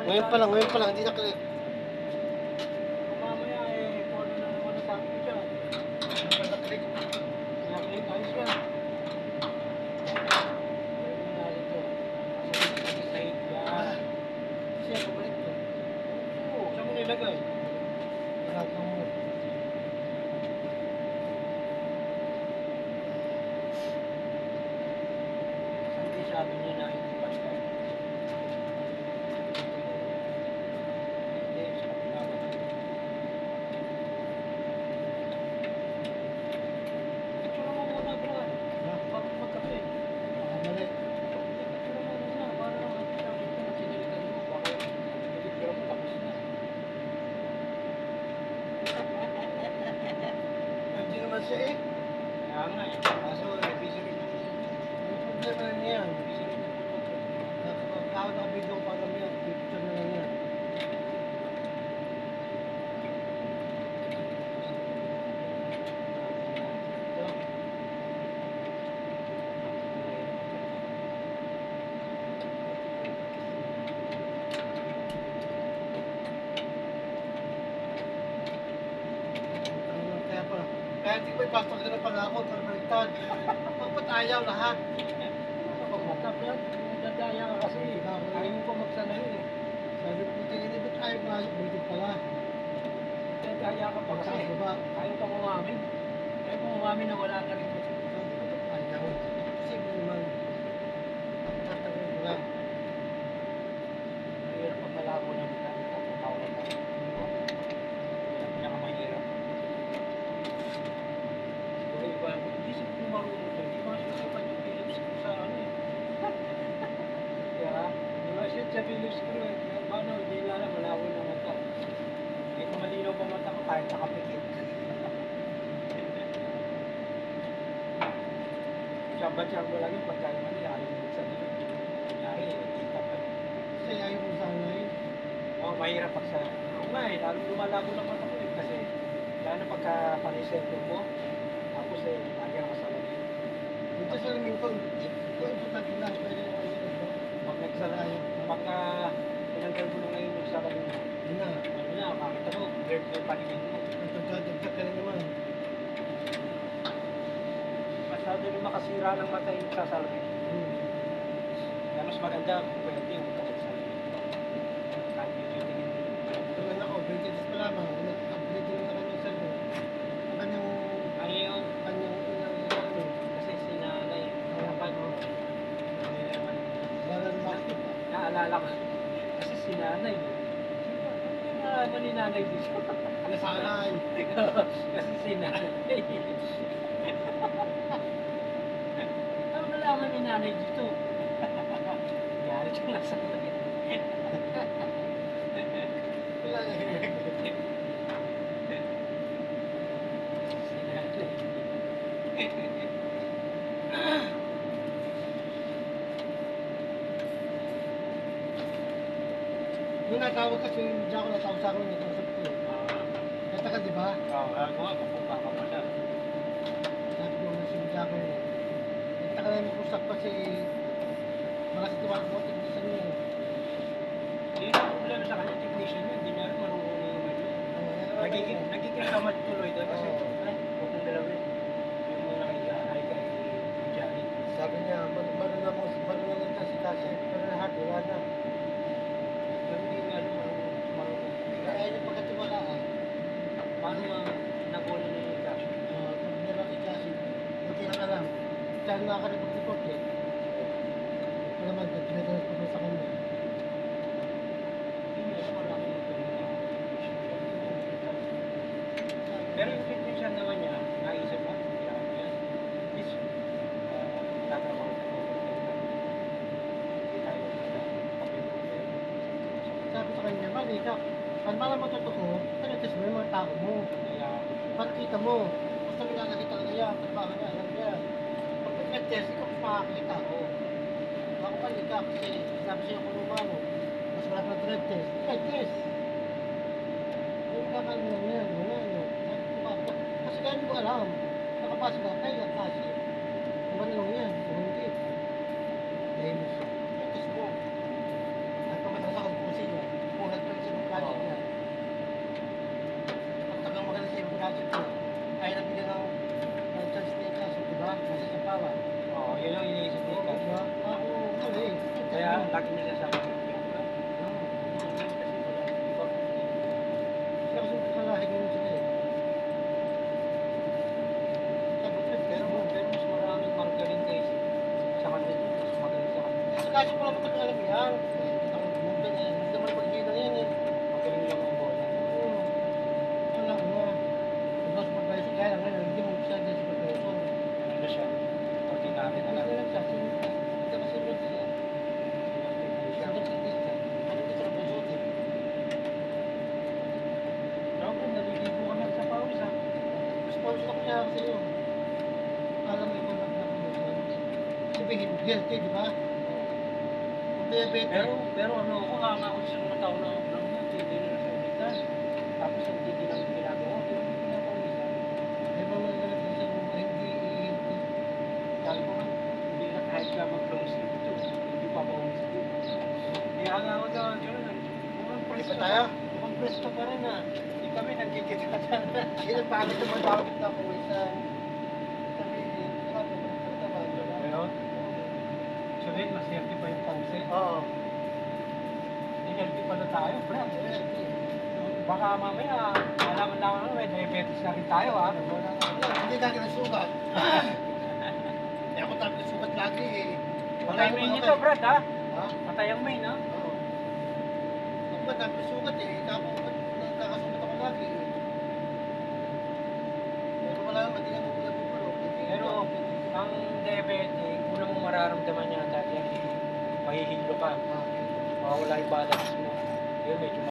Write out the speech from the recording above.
ngayon pa lang, hindi na-click. Mamaya kung ano na naman nasabi ko dyan. Na-click. Na-click, ayos yan. Meron na natin to. Kasi sahig yan. Siya, pabalik to. Oo, saan mo nilagay? Ginagawa mo. Hindi sabi niya na hindi pa siya. Hindi, sa kapila ko. Picture mo muna, bro. Bakit magkape? Mali. Picture mo muna. Para lang natin siya dito na sinilitan mo. Baka picture mo tapos na. Hindi naman siya eh. Kaya nga eh. Kaso, busy rin yung Ang problema na niya. busy rin yung motor. Tawag na video pa lang yan. Picture na lang yan. Ito. Kaya pa. Kaya hindi ko ipasok na pala ako para baliktad. Bakit ayaw lahat? Matap yan. Nadaya ka kasi. Ayaw mo pa magsanay eh. Sabi ko, tingin ba't ayaw na baliktad pala? Nadaya ka pa kasi. Pagkas ba? Ayaw pa umamin. Ayaw pa umamin na wala ka rin. Sabi ko, ba't ayaw? Posible naman. Tatagal ko lang. Mahirap pag malabo ng tatawag ka. Yan pinakamahirap. Siguro iba, hindi siya kung marunong to. Hindi masusukan yung Philips ko sa ano eh. Kaya, di ba siya sa Philips ko eh. Paano, hindi lang malabo ng mata. Hindi ko malinaw pa mata ko kahit nakapikit. Siyamba-siyamba lang yung pagkain mali. Ayaw mo sa nila. Kunyari, kita pa. Kasi ayaw mo sana eh. Oo, mahirap pag sa... Oo nga eh, lalong lumalabo ng mata ko eh. Kasi, lalo pagka paniseto mo, tapos eh, lagi ang masalamin. Dito sa lamin ko, kung importante lang, pwede naman yun ito. Pag nagsalamin, pagka tinanggal mo na ngayon yung salamin mo, Yun na. ano na, makita mo, blurred na yung paningin mo. Dagdag ka na naman. Masyado rin makasira ng mata yung sasalamin. Kaya mas maganda kung pwede yung magkakagsalamin. Kahit medyo tingin mo. Tulad ako, 20 days pa lamang, nag-upgrade din na kanyang salmo. Ang kanyang, Ano yun? kanyang salmo. Kasi sinanay, dapat hindi naman. Baral bakit pa. Naalala ko, kasi si nanay. Ano nalaman ni nanay dito? Nasanay. Kasi si nanay. Ano nalaman ni nanay dito? Nangyari siyang nasanay. Wala na yun. Si nanay. Nung natawag kasi yung Jaco, natawag sa akin, natausap ko eh. Kata ka, di ba? Oo, ako nga, kapupa ka pala. Sabi ko nga si Jaco yun. Nagtaka na yung kusap kasi malakas tiwala ko technician niya eh. Hindi na problema sa kanya, technician yun. Hindi niya rin marunong yung ano. Nagiging tamad tuloy doon kasi, ay, huwag mong dalawin. Yung muna kay Johnny. Sabi niya, marunong lang si Kasi, pero lahat, wala na. Pero hindi nga alam marunong. Kaya niya pagkatiwalaan. Paano nakuha na yung cash? Pag nila kay Kasi, hindi lang alam. Dahil nakaka-report eh. Ito naman, pinagalas ko sa kanya. Hindi niya alam marami yung tuloy. Pero yung technician naman niya, naisip mo, kailangan mo yan. At least, tatrabaho sa overtime. Hindi tayo papilipin. Sabi sa kanya, mali ka. Pag malaman totoo, test mo yung mga tao mo. Kaya, Para kita mo. Basta minanakita ka na yan, trabaho niya, alam niya. Pag nag-test, ikaw mas makakita ko. Ako mali ka kasi sabi siya kung lumano. Mas wala pa drug test. Test. Yung kakalim lang yan, wala no. Kasi kaya hindi ko alam. Nakapasok ka, kaya kasi. Naman lang yan, kung hindi. Dahil mo siya. Test mo. At pag matasakal po siya. Kaso ko lang matagal alam yan. Kita ko tumugan eh. Hindi naman pag-hina yan eh. Magaling lang ang bola. Oo. Ano lang ano. Ito supervisor kaya lang ngayon. Hindi mo siya din supervisor. Ano na siya? Ordinary na lang. Hindi lang siya. Hindi kasi mo siya. Sagot hindi siya. Ano dito na basot eh. Robin, naliligo ka na sa pawis ha. Mas pawis ako niya kasi yun. Alam mo ikaw lang na promotion. Sabihin, guilty, di ba? Kung diabetes. Pero ano ako, ako sa mga tao na ako lang yan, hindi na nasa ulitan. Tapos ang hindi lang ginagawa, hindi ko pinapawisan. Di ba mga ganun sa mga hindi i-guilty? Sabi ko nga, hindi na kahit ka mag-long sleeve ito, hindi pa pawis ko. Kaya nga ako sa Jordan, mukhang Di presto ba tayo? pa. Mukhang presto pa rin ah. Hindi kami nagkikita sana. Sino pagod naman bakit na pawisan? Sabihin, grabe mo ng trabaho, di ba? Ngayon, sabihin, mas healthy pa yung pawis. Oo. Hindi healthy pala tayo, Brad. Baka mamaya, alaman lang ano, may diabetes na rin tayo ha. Hindi lagi nasugat. Eh ako tapos nasugat lagi eh. Patay main nito, Brad ha. Ha? Patay ang main ha. Oo. Ako ba tapos nasugat eh. Kako, nagkakasugat ako lagi eh. Pero wala naman, hindi naman wala pupulo. Pero ang diabetic, unang mong mararamdaman yata yan, mahihilo ka, mawawala yung balance mo.